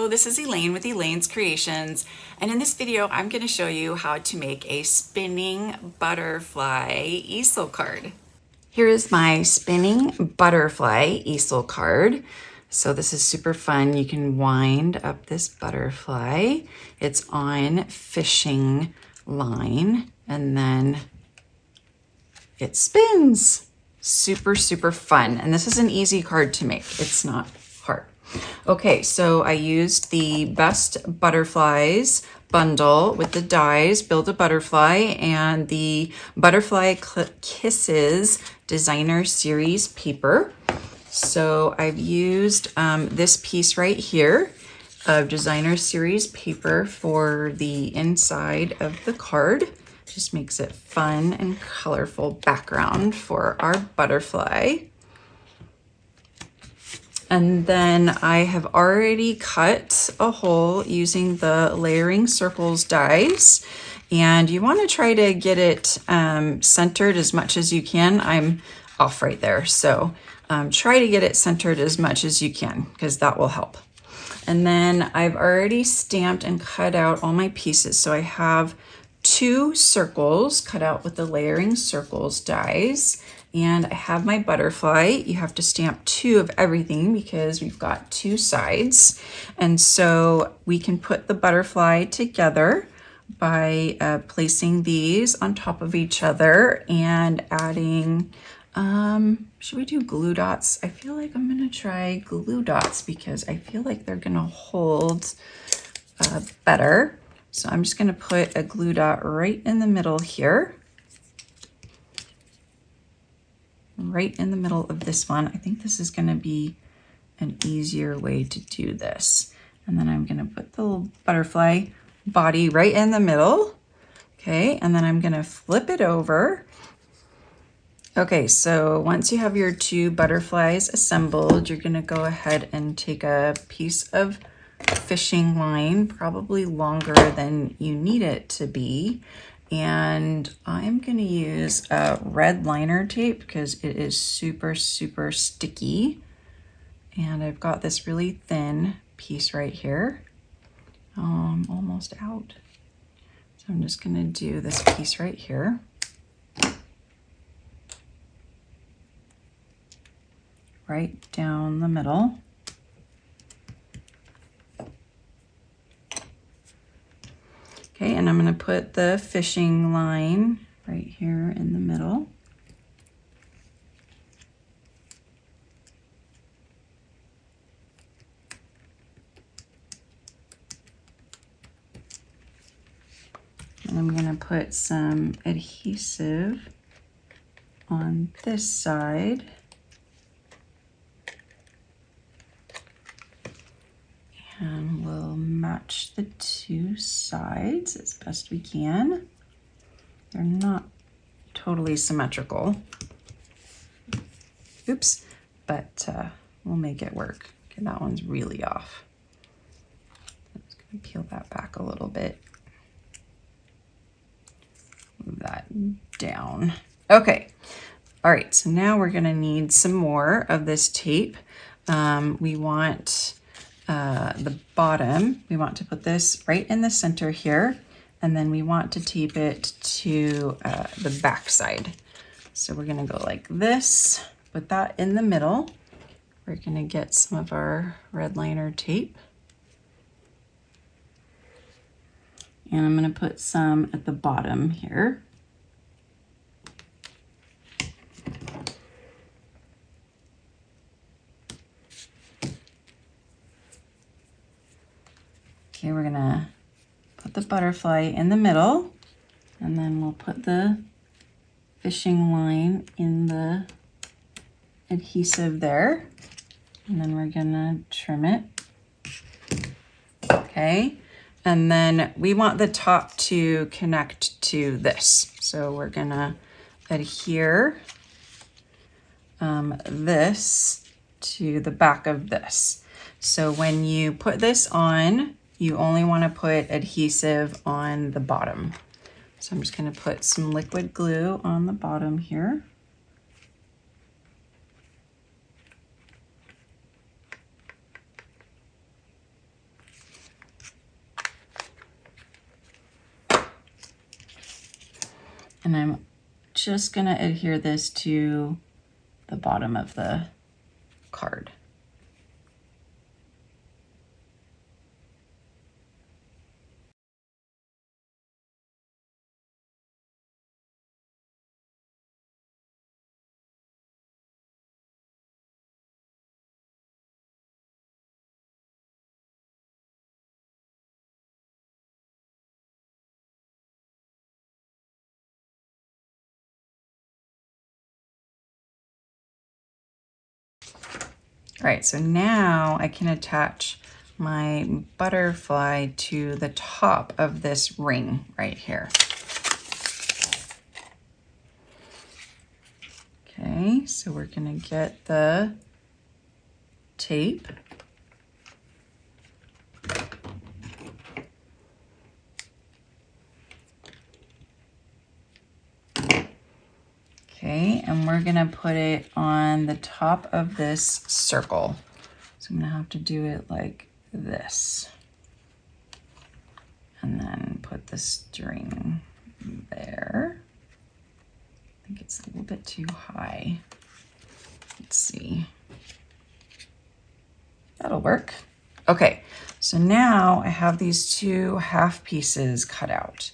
Hello, this is Elaine with Elaine's Creations, and in this video I'm going to show you how to make a spinning butterfly easel card. Here is my spinning butterfly easel card. So this is super fun. You can wind up this butterfly. It's on fishing line and then it spins. Super, super fun. And this is an easy card to make. It's not hard. Okay, so I used the Best Butterflies bundle with the dies, Build a Butterfly, and the Butterfly Kisses Designer Series paper. So I've used this piece right here of Designer Series paper for the inside of the card. Just makes it fun and colorful background for our butterfly. And then I have already cut a hole using the Layering Circles dies. And you want to try to get it centered as much as you can. I'm off right there. So try to get it centered as much as you can because that will help. And then I've already stamped and cut out all my pieces. So I have 2 circles cut out with the Layering Circles dies. And I have my butterfly. You have to stamp 2 of everything because we've got 2 sides. And so we can put the butterfly together by placing these on top of each other and adding, should we do glue dots? I feel like I'm gonna try glue dots because I feel like they're gonna hold better. So I'm just gonna put a glue dot right in the middle here. Right in the middle of this one. I think this is going to be an easier way to do this. And then I'm going to put the little butterfly body right in the middle. Okay, and then I'm going to flip it over. Okay, so once you have your 2 butterflies assembled, you're going to go ahead and take a piece of fishing line, probably longer than you need it to be. And I'm going to use red liner tape because it is super, super sticky. And I've got this really thin piece right here. I'm almost out. So I'm just going to do this piece right here. Right down the middle. Okay, and I'm going to put the fishing line right here in the middle. And I'm going to put some adhesive on this side. And we'll match the 2 sides as best we can. They're not totally symmetrical. Oops, but we'll make it work. Okay, that one's really off. I'm just gonna peel that back a little bit. Move that down. Okay, all right, so now we're gonna need some more of this tape. We want the bottom, we want to put this right in the center here, and then we want to tape it to the back side. So we're gonna go like this, put that in the middle. We're gonna get some of our red liner tape. And I'm gonna put some at the bottom here. Okay, we're gonna put the butterfly in the middle, and then we'll put the fishing line in the adhesive there, and then we're gonna trim it. Okay, and then we want the top to connect to this. So we're gonna adhere this to the back of this. So when you put this on, you only want to put adhesive on the bottom. So I'm just going to put some liquid glue on the bottom here. And I'm just gonna adhere this to the bottom of the card. All right, so now I can attach my butterfly to the top of this ring right here. Okay, so we're gonna get the tape. Okay, and we're gonna put it on the top of this circle. So I'm gonna have to do it like this. And then put the string there. I think it's a little bit too high. Let's see. That'll work. Okay, so now I have these two half pieces cut out.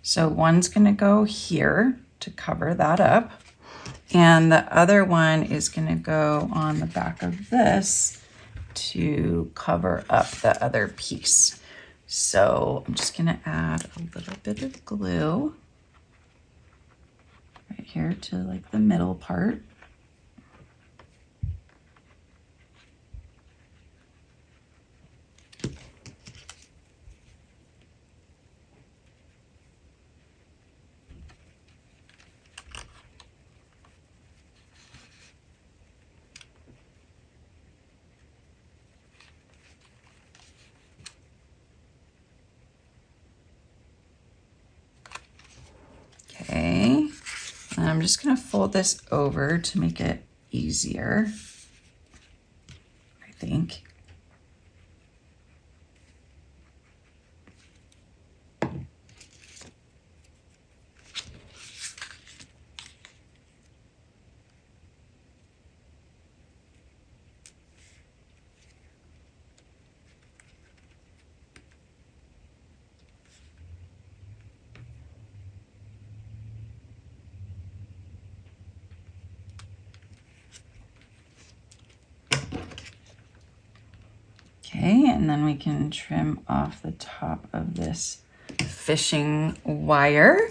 So one's gonna go here to cover that up. And the other one is gonna go on the back of this to cover up the other piece. So I'm just gonna add a little bit of glue right here to like the middle part. Okay, and I'm just gonna fold this over to make it easier, I think. Okay, and then we can trim off the top of this fishing wire.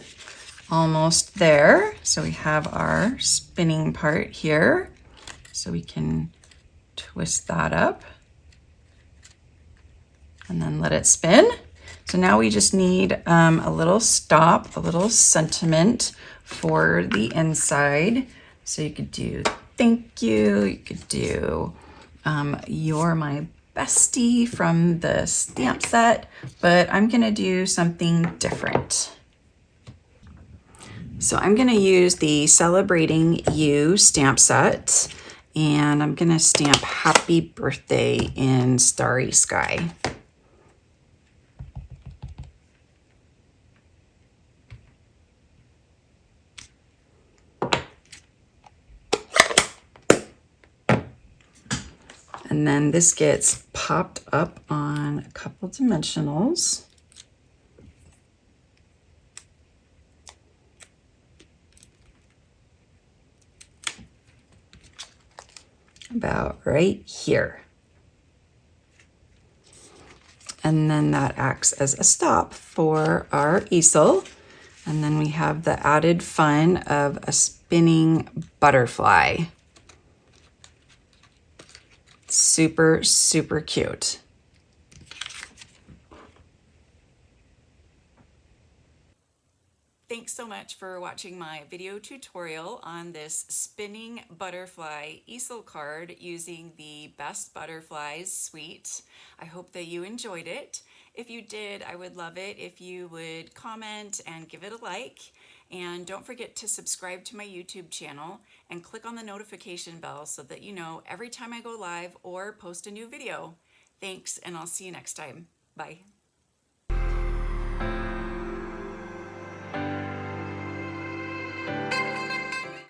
Almost there. So we have our spinning part here. So we can twist that up and then let it spin. So now we just need a little stop, a little sentiment for the inside. So you could do thank you could do you're my bestie from the stamp set, but I'm gonna do something different. So I'm gonna use the Celebrating You stamp set, and I'm gonna stamp Happy Birthday in Starry Sky. And then this gets popped up on a couple dimensionals. About right here. And then that acts as a stop for our easel. And then we have the added fun of a spinning butterfly. Super, super cute. Thanks so much for watching my video tutorial on this spinning butterfly easel card using the Best Butterflies suite. I hope that you enjoyed it. If you did, I would love it if you would comment and give it a like. And don't forget to subscribe to my YouTube channel and click on the notification bell so that you know every time I go live or post a new video. Thanks, and I'll see you next time. Bye.